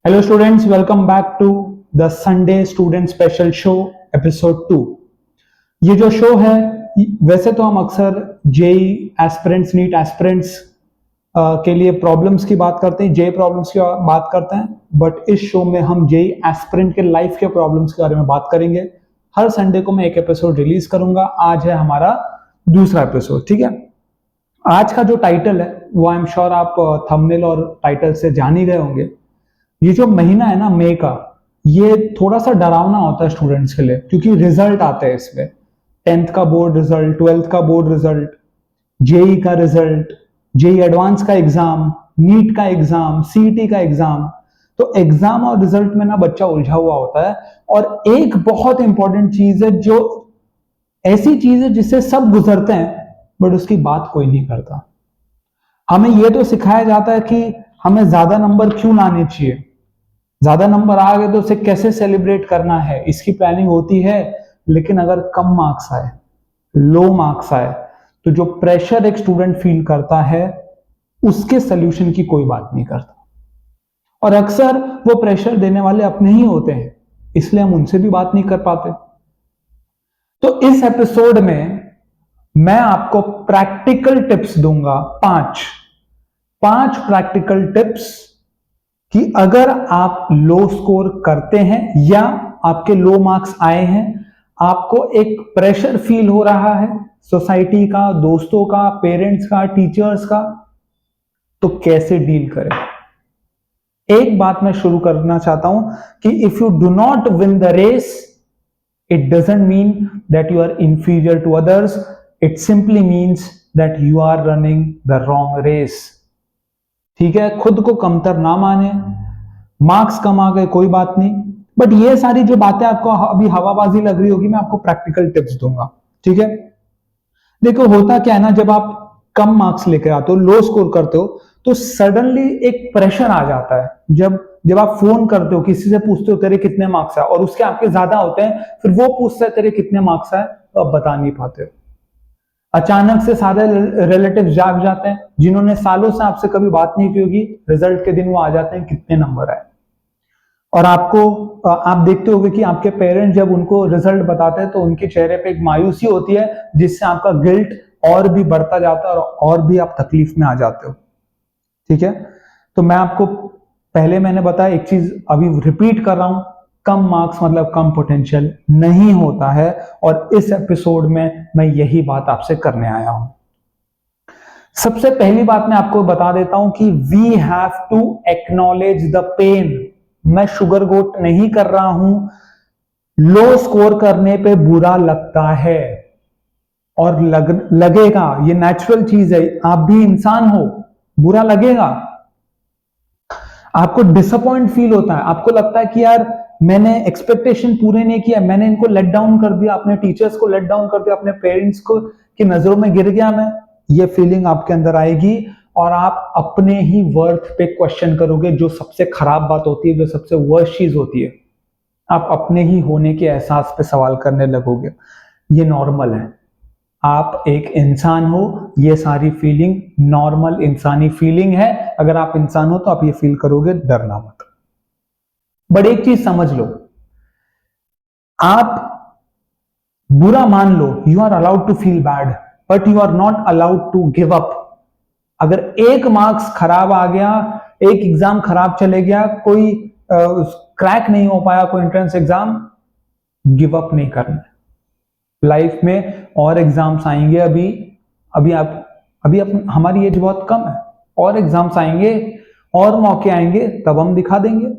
Hello students, welcome back to the Sunday student special show episode 2। ये जो show है, वैसे तो हम अक्सर जेई एस्पिरेंट्स, नीट एस्पिरेंट्स के लिए प्रॉब्लम्स की बात करते हैं, जेई प्रॉब्लम्स की बात करते हैं, बट इस शो में हम जेई एस्पिरेंट के लाइफ के प्रॉब्लम्स के बारे में बात करेंगे। हर संडे को मैं एक एपिसोड रिलीज करूंगा। आज है हमारा दूसरा एपिसोड, ठीक है। आज का जो टाइटल है वो आई एम श्योर आप थंबनेल और टाइटल से जान ही गए होंगे। ये जो महीना है ना, मई का, ये थोड़ा सा डरावना होता है स्टूडेंट्स के लिए, क्योंकि रिजल्ट आते हैं इसमें। 10th का बोर्ड रिजल्ट, 12th का बोर्ड रिजल्ट, जेई का रिजल्ट, जेई एडवांस का एग्जाम, नीट का एग्जाम, सीईटी का एग्जाम। तो एग्जाम और रिजल्ट में ना बच्चा उलझा हुआ होता है। और एक बहुत इंपॉर्टेंट चीज है, जो ऐसी चीज है जिससे सब गुजरते हैं बट उसकी बात कोई नहीं करता। हमें यह तो सिखाया जाता है कि हमें ज्यादा नंबर क्यों लाने चाहिए, ज्यादा नंबर आ गए तो उसे कैसे सेलिब्रेट करना है, इसकी प्लानिंग होती है। लेकिन अगर कम मार्क्स आए, लो मार्क्स आए, तो जो प्रेशर एक स्टूडेंट फील करता है उसके सोल्यूशन की कोई बात नहीं करता। और अक्सर वो प्रेशर देने वाले अपने ही होते हैं, इसलिए हम उनसे भी बात नहीं कर पाते। तो इस एपिसोड में मैं आपको प्रैक्टिकल टिप्स दूंगा, पांच प्रैक्टिकल टिप्स कि अगर आप लो स्कोर करते हैं या आपके लो मार्क्स आए हैं, आपको एक प्रेशर फील हो रहा है सोसाइटी का, दोस्तों का, पेरेंट्स का, टीचर्स का, तो कैसे डील करें। एक बात मैं शुरू करना चाहता हूं कि if you do not win the race, it doesn't mean that you are inferior to others, it simply means that you are running the wrong race. ठीक है, खुद को कमतर ना माने। मार्क्स कम आ गए कोई बात नहीं, बट ये सारी जो बातें आपको अभी हवाबाजी लग रही होगी, मैं आपको प्रैक्टिकल टिप्स दूंगा, ठीक है। देखो, होता क्या है ना, जब आप कम मार्क्स लेकर आते हो, लो स्कोर करते हो, तो सडनली एक प्रेशर आ जाता है। जब आप फोन करते हो, किसी से पूछते हो तेरे कितने मार्क्स है, और उसके आपके ज्यादा होते हैं, फिर वो पूछता है तेरे कितने मार्क्स है, तो आप बता नहीं पाते हो। अचानक से सारे रिलेटिव जाग जाते हैं, जिन्होंने सालों से आपसे कभी बात नहीं की होगी, रिजल्ट के दिन वो आ जाते हैं कितने नंबर आए। और आप देखते होंगे कि आपके पेरेंट्स जब उनको रिजल्ट बताते हैं तो उनके चेहरे पे एक मायूसी होती है, जिससे आपका गिल्ट और भी बढ़ता जाता है और भी आप तकलीफ में आ जाते हो। ठीक है, तो मैं आपको पहले मैंने बताया एक चीज, अभी रिपीट कर रहा हूं, कम मार्क्स मतलब कम पोटेंशियल नहीं होता है। और इस एपिसोड में मैं यही बात आपसे करने आया हूं। सबसे पहली बात मैं आपको बता देता हूं कि we have to acknowledge the pain. मैं शुगर कोट नहीं कर रहा हूं। लो स्कोर करने पे बुरा लगता है और लगेगा, ये नेचुरल चीज है। आप भी इंसान हो, बुरा लगेगा, आपको डिसअपॉइंट फील होता है, आपको लगता है कि यार मैंने एक्सपेक्टेशन पूरे नहीं किया, मैंने इनको लेट डाउन कर दिया, अपने टीचर्स को लेट डाउन कर दिया, अपने पेरेंट्स को की नजरों में गिर गया मैं। ये फीलिंग आपके अंदर आएगी और आप अपने ही वर्थ पे क्वेश्चन करोगे, जो सबसे खराब बात होती है, जो सबसे वर्स्ट चीज होती है। आप अपने ही होने के एहसास पे सवाल करने लगोगे। ये नॉर्मल है, आप एक इंसान हो, ये सारी फीलिंग नॉर्मल इंसानी फीलिंग है। अगर आप इंसान हो तो आप ये फील करोगे, डरना मत। बट एक चीज समझ लो, आप बुरा मान लो, you are allowed to feel bad, but you are not allowed to give up. अगर एक मार्क्स खराब आ गया, एक एग्जाम खराब चले गया, कोई क्रैक नहीं हो पाया, कोई एंट्रेंस एग्जाम, गिव अप नहीं करना। लाइफ में और एग्जाम्स आएंगे। अभी हमारी एज बहुत कम है, और एग्जाम्स आएंगे और मौके आएंगे, तब हम दिखा देंगे।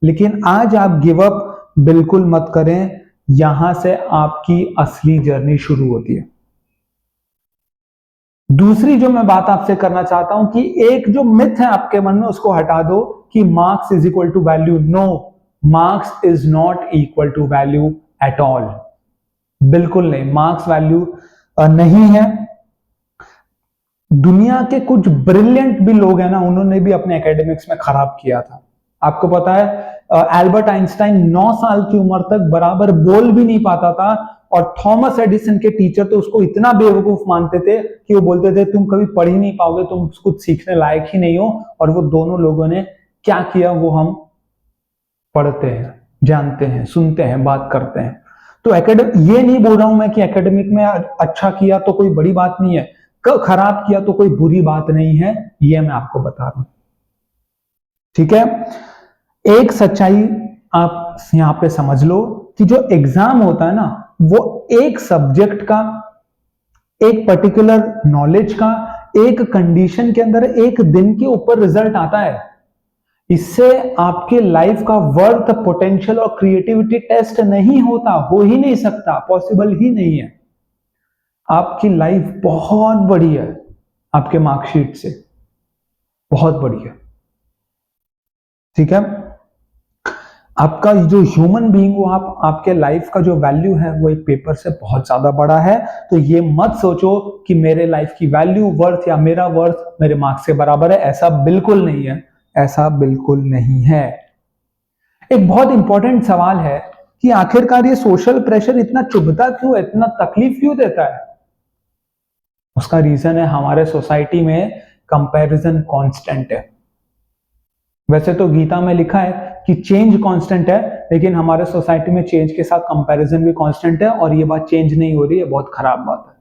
लेकिन आज आप गिव अप बिल्कुल मत करें, यहां से आपकी असली जर्नी शुरू होती है। दूसरी जो मैं बात आपसे करना चाहता हूं कि एक जो मिथ है आपके मन में, उसको हटा दो कि marks is equal to value. No, marks is not equal to value at all. बिल्कुल नहीं, मार्क्स वैल्यू नहीं है। दुनिया के कुछ ब्रिलियंट भी लोग हैं ना, उन्होंने भी अपने एकेडमिक्स में खराब किया था। आपको पता है, एल्बर्ट आइंस्टाइन 9 साल की उम्र तक बराबर बोल भी नहीं पाता था, और थॉमस एडिसन के टीचर तो उसको इतना बेवकूफ मानते थे कि वो बोलते थे तुम कभी पढ़ ही नहीं पाओगे, तुम कुछ सीखने लायक ही नहीं हो। और वो दोनों लोगों ने क्या किया वो हम पढ़ते हैं, जानते हैं, सुनते हैं, बात करते हैं। तो ये नहीं बोल रहा हूं मैं कि एकेडमिक में अच्छा किया तो कोई बड़ी बात नहीं है, खराब किया तो कोई बुरी बात नहीं है, ये मैं आपको बता रहा हूं। ठीक है, एक सच्चाई आप यहां पे समझ लो कि जो एग्जाम होता है ना, वो एक सब्जेक्ट का, एक पर्टिकुलर नॉलेज का, एक कंडीशन के अंदर एक दिन के ऊपर रिजल्ट आता है। इससे आपके लाइफ का वर्थ, पोटेंशियल और क्रिएटिविटी टेस्ट नहीं होता, हो ही नहीं सकता, पॉसिबल ही नहीं है। आपकी लाइफ बहुत बड़ी है आपके मार्कशीट से, बहुत बड़ी है। ठीक है, आपका जो ह्यूमन बीइंग हो, आपके लाइफ का जो वैल्यू है वो एक पेपर से बहुत ज्यादा बड़ा है। तो ये मत सोचो कि मेरे लाइफ की वैल्यू, वर्थ या मेरा वर्थ मेरे मार्क्स के बराबर है, ऐसा बिल्कुल नहीं है, ऐसा बिल्कुल नहीं है। एक बहुत इंपॉर्टेंट सवाल है कि आखिरकार ये सोशल प्रेशर इतना चुभता क्यों है, इतना तकलीफ क्यों देता है? उसका रीजन है हमारे सोसाइटी में कंपैरिजन कांस्टेंट है। वैसे तो गीता में लिखा है कि चेंज कांस्टेंट है, लेकिन हमारे सोसाइटी में चेंज के साथ कंपैरिजन भी कांस्टेंट है, और ये बात चेंज नहीं हो रही है, बहुत खराब बात है।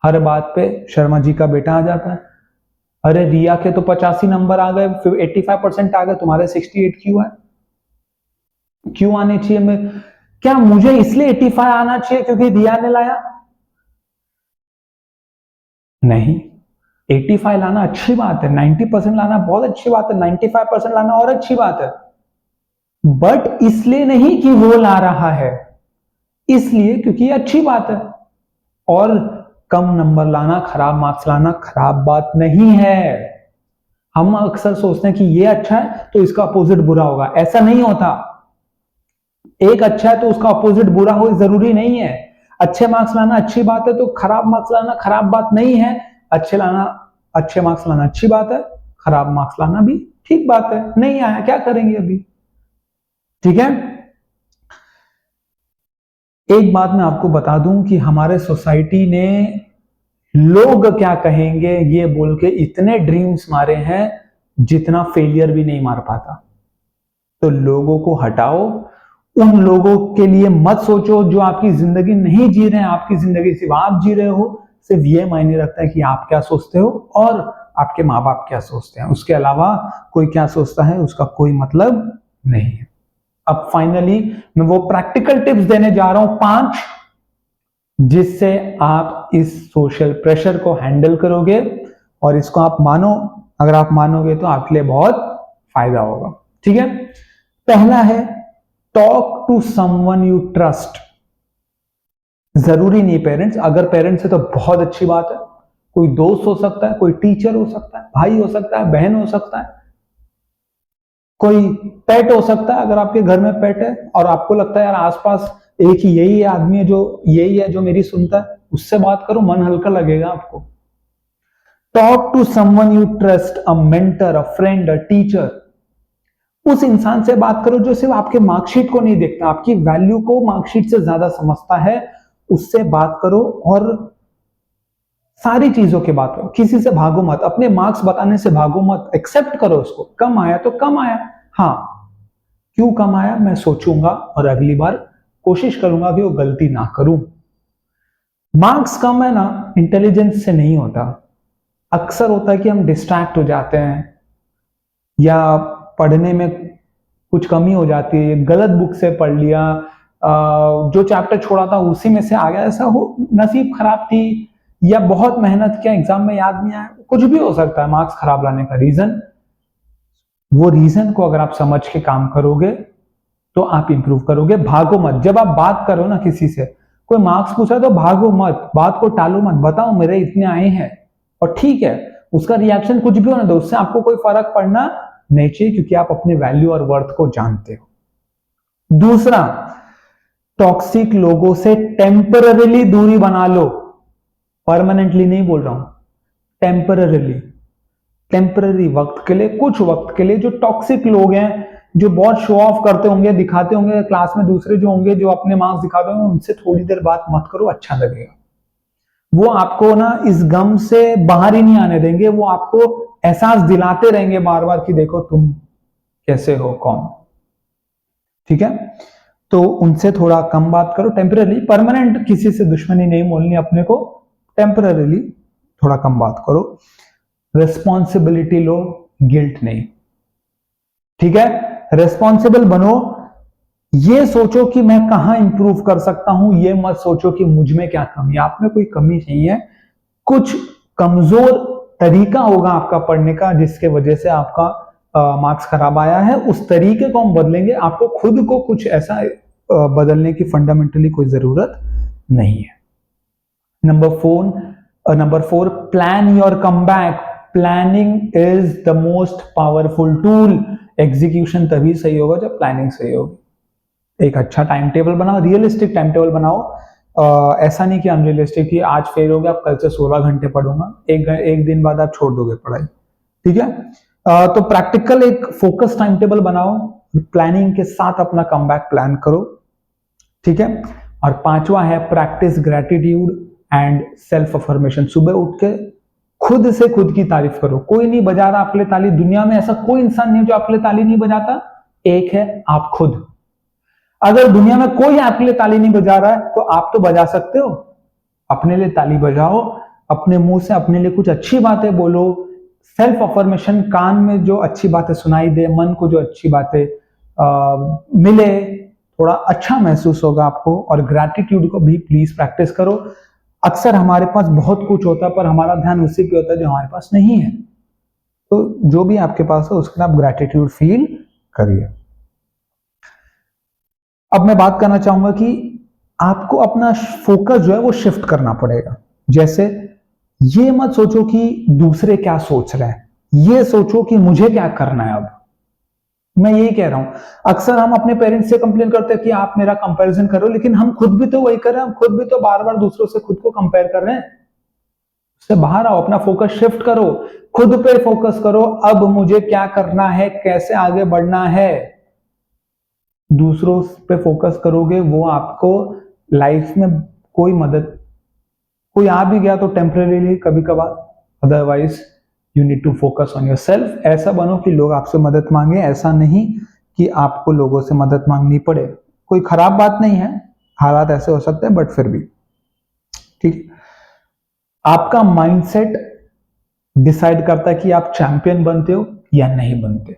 हर बात पे शर्मा जी का बेटा आ जाता है, अरे रिया के तो 85 नंबर आ गए, 85% आ गए, तुम्हारे 68 क्यों है? क्यों आने चाहिए? मैं क्या मुझे इसलिए 85 आना चाहिए क्योंकि रिया ने लाया? नहीं, 85 लाना अच्छी बात है, 90% लाना बहुत अच्छी बात है, 95% लाना और अच्छी बात है, बट इसलिए नहीं कि वो ला रहा है, इसलिए क्योंकि अच्छी बात है। और कम नंबर लाना, खराब मार्क्स लाना खराब बात नहीं है। हम अक्सर सोचते हैं कि ये अच्छा है तो इसका अपोजिट बुरा होगा, ऐसा नहीं होता। एक अच्छा है तो उसका अपोजिट बुरा हो जरूरी नहीं है। अच्छे मार्क्स लाना अच्छी बात है तो खराब मार्क्स लाना खराब बात नहीं है। अच्छे मार्क्स लाना अच्छी बात है, खराब मार्क्स लाना भी ठीक बात है। नहीं आया क्या करेंगे अभी? ठीक है, एक बात मैं आपको बता दूं कि हमारे सोसाइटी ने लोग क्या कहेंगे ये बोल के इतने ड्रीम्स मारे हैं जितना फेलियर भी नहीं मार पाता। तो लोगों को हटाओ, उन लोगों के लिए मत सोचो जो आपकी जिंदगी नहीं जी रहे हैं। आपकी जिंदगी सिर्फ आप जी रहे हो, सिर्फ ये मायने रखता है कि आप क्या सोचते हो और आपके माँ बाप क्या सोचते हैं। उसके अलावा कोई क्या सोचता है उसका कोई मतलब नहीं है। अब फाइनली मैं वो प्रैक्टिकल टिप्स देने जा रहा हूं 5, जिससे आप इस सोशल प्रेशर को हैंडल करोगे, और इसको आप मानो, अगर आप मानोगे तो आपके लिए बहुत फायदा होगा। ठीक है, पहला है talk to someone you trust. जरूरी नहीं पेरेंट्स, अगर पेरेंट्स है तो बहुत अच्छी बात है, कोई दोस्त हो सकता है, कोई टीचर हो सकता है, भाई हो सकता है, बहन हो सकता है, कोई पेट हो सकता है। अगर आपके घर में पेट है और आपको लगता है यार आसपास एक ही यही आदमी है जो यही है जो मेरी सुनता है, उससे बात करो, मन हल्का लगेगा आपको। Talk to someone you trust, a mentor, a friend, a teacher. उस इंसान से बात करो जो सिर्फ आपके मार्कशीट को नहीं देखता, आपकी वैल्यू को मार्कशीट से ज्यादा समझता है। उससे बात करो और सारी चीजों की बात करो, किसी से भागो मत, अपने मार्क्स बताने से भागो मत, एक्सेप्ट करो उसको। कम आया तो कम आया, हाँ क्यों कम आया मैं सोचूंगा और अगली बार कोशिश करूंगा कि वो गलती ना करूं। मार्क्स कम है ना इंटेलिजेंस से नहीं होता, अक्सर होता है कि हम डिस्ट्रैक्ट हो जाते हैं या पढ़ने में कुछ कमी हो जाती है, गलत बुक से पढ़ लिया, जो चैप्टर छोड़ा था उसी में से आ गया, ऐसा हो, नसीब खराब थी, या बहुत मेहनत किया एग्जाम में याद नहीं आया, कुछ भी हो सकता है मार्क्स खराब लाने का रीजन। वो रीजन को अगर आप समझ के काम करोगे तो आप इंप्रूव करोगे। भागो मत, जब आप बात करो ना किसी से, कोई मार्क्स पूछा तो भागो मत, बात को टालो मत, बताओ मेरे इतने आए हैं, और ठीक है उसका रिएक्शन कुछ भी होना दो, उससे आपको कोई फर्क पड़ना नहीं चाहिए, क्योंकि आप अपने वैल्यू और वर्थ को जानते हो। दूसरा, टॉक्सिक लोगों से टेम्पररीली दूरी बना लो, परमानेंटली नहीं बोल रहा हूं, टेम्पररीली, टेम्पररी वक्त के लिए, कुछ वक्त के लिए। जो टॉक्सिक लोग हैं, जो बहुत शो ऑफ करते होंगे, दिखाते होंगे क्लास में, दूसरे जो होंगे जो अपने मार्क्स दिखाते होंगे, उनसे थोड़ी देर बात मत करो, अच्छा लगेगा। वो आपको ना इस गम से बाहर ही नहीं आने देंगे, वो आपको एहसास दिलाते रहेंगे बार बार कि देखो तुम कैसे हो, कौन। ठीक है, तो उनसे थोड़ा कम बात करो टेम्पररी। परमानेंट किसी से दुश्मनी नहीं मोलनी अपने को, टेम्पररीली थोड़ा कम बात करो। रिस्पॉन्सिबिलिटी लो, गिल्ट नहीं। ठीक है, रिस्पॉन्सिबल बनो। ये सोचो कि मैं कहां इंप्रूव कर सकता हूं, ये मत सोचो कि मुझ में क्या कमी है। आप में कोई कमी नहीं है, कुछ कमजोर तरीका होगा आपका पढ़ने का जिसके वजह से आपका मार्क्स खराब आया है। उस तरीके को हम बदलेंगे। आपको खुद को कुछ ऐसा बदलने की फंडामेंटली कोई जरूरत नहीं है। Number four, plan your comeback. Planning is the most powerful tool. Execution तभी सही होगा जब प्लानिंग सही होगी। एक अच्छा टाइम टेबल बनाओ, रियलिस्टिक टाइम टेबल बनाओ। ऐसा नहीं कि अनरियलिस्टिक कि आज फेल हो गया, आप कल से 16 घंटे पढ़ूंगा, एक दिन बाद आप छोड़ दोगे पढ़ाई। ठीक है, तो प्रैक्टिकल एक फोकस टाइम टेबल बनाओ, प्लानिंग के साथ अपना कमबैक प्लान करो। ठीक है, और पांचवा है practice gratitude and self affirmation. सुबह उठ के खुद से खुद की तारीफ करो। कोई नहीं बजा रहा आपके लिए ताली, दुनिया में ऐसा कोई इंसान नहीं जो आपके लिए ताली नहीं बजाता, एक है आप खुद। अगर दुनिया में कोई आपके लिए ताली नहीं बजा रहा है तो आप तो बजा सकते हो। अपने लिए ताली बजाओ, अपने मुंह से अपने लिए कुछ अच्छी बातें बोलो। सेल्फ अफर्मेशन, कान में जो अच्छी बातें सुनाई दे, मन को जो अच्छी बातें मिले, थोड़ा अच्छा महसूस होगा आपको। और ग्रैटिट्यूड को भी प्लीज प्रैक्टिस करो। अक्सर हमारे पास बहुत कुछ होता है पर हमारा ध्यान उसी पे होता है जो हमारे पास नहीं है। तो जो भी आपके पास है उसके लिए आप ग्रैटिट्यूड फील करिए। अब मैं बात करना चाहूंगा कि आपको अपना फोकस जो है वो शिफ्ट करना पड़ेगा। जैसे ये मत सोचो कि दूसरे क्या सोच रहे हैं, ये सोचो कि मुझे क्या करना है। अब मैं यही कह रहा हूं, अक्सर हम अपने पेरेंट्स से कंप्लेन करते हैं कि आप मेरा कंपैरिजन करो, लेकिन हम खुद भी तो वही कर रहे हैं। हम खुद भी तो बार बार दूसरों से खुद को कंपेयर कर रहे हैं। उससे बाहर आओ, अपना फोकस शिफ्ट करो, खुद पे फोकस करो। अब मुझे क्या करना है, कैसे आगे बढ़ना है। दूसरों पे फोकस करोगे वो आपको लाइफ में कोई आ भी गया तो टेम्परेरीली कभी कभार, otherwise you need to focus on your self. ऐसा बनो कि लोग आपसे मदद मांगे, ऐसा नहीं कि आपको लोगों से मदद मांगनी पड़े। कोई खराब बात नहीं है, हालात ऐसे हो सकते हैं, बट फिर भी ठीक। आपका माइंडसेट डिसाइड करता है कि आप चैंपियन बनते हो या नहीं बनते।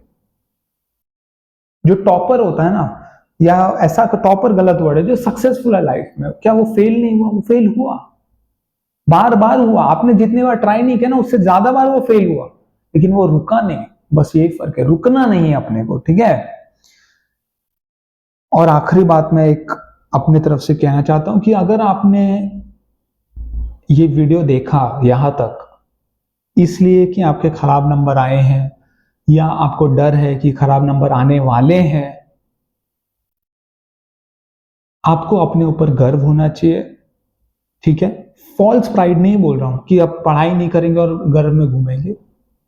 जो टॉपर होता है ना, या ऐसा टॉपर गलत वर्ड है, जो सक्सेसफुल है लाइफ में, क्या वो फेल नहीं हुआ? वो फेल हुआ, बार बार हुआ। आपने जितनी बार ट्राई नहीं किया ना, उससे ज्यादा बार वो फेल हुआ, लेकिन वो रुका नहीं। बस यही फर्क है, रुकना नहीं है अपने को। ठीक है, और आखिरी बात मैं एक अपनी तरफ से कहना चाहता हूं कि अगर आपने ये वीडियो देखा यहां तक इसलिए कि आपके खराब नंबर आए हैं या आपको डर है कि खराब नंबर आने वाले हैं, आपको अपने ऊपर गर्व होना चाहिए। ठीक है, फॉल्स प्राइड नहीं बोल रहा हूं कि अब पढ़ाई नहीं करेंगे और गर्व में घूमेंगे।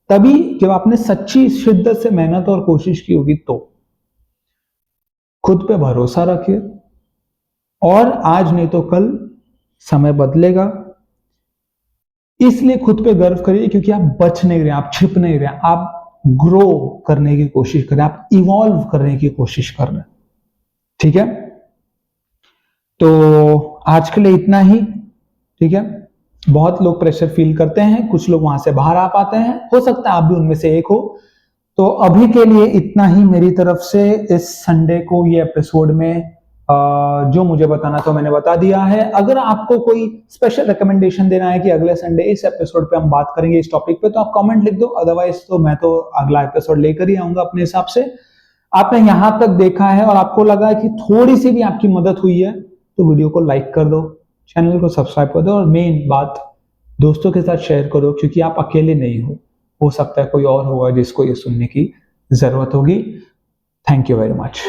तभी जब आपने सच्ची शिद्दत से मेहनत और कोशिश की होगी। तो खुद पे भरोसा रखिए, और आज नहीं तो कल समय बदलेगा। इसलिए खुद पे गर्व करिए क्योंकि आप बच नहीं रहे, आप छिप नहीं रहे, आप ग्रो करने की कोशिश कर रहे हैं, आप इवॉल्व करने की कोशिश कर रहे हैं। ठीक है, तो आज के लिए इतना ही। ठीक है, बहुत लोग प्रेशर फील करते हैं, कुछ लोग वहां से बाहर आ पाते हैं, हो सकता है आप भी उनमें से एक हो। तो अभी के लिए इतना ही मेरी तरफ से। इस संडे को ये एपिसोड में जो मुझे बताना था मैंने बता दिया है। अगर आपको कोई स्पेशल रिकमेंडेशन देना है कि अगले संडे इस एपिसोड पे हम बात करेंगे इस टॉपिक पे, तो आप कमेंट लिख दो। अदरवाइज तो मैं तो अगला एपिसोड लेकर ही आऊंगा अपने हिसाब से। आपने यहां तक देखा है और आपको लगा है कि थोड़ी सी भी आपकी मदद हुई है, तो वीडियो को लाइक कर दो, चैनल को सब्सक्राइब कर दो, और मेन बात, दोस्तों के साथ शेयर करो, क्योंकि आप अकेले नहीं हो सकता है कोई और होगा जिसको ये सुनने की जरूरत होगी। Thank you very much.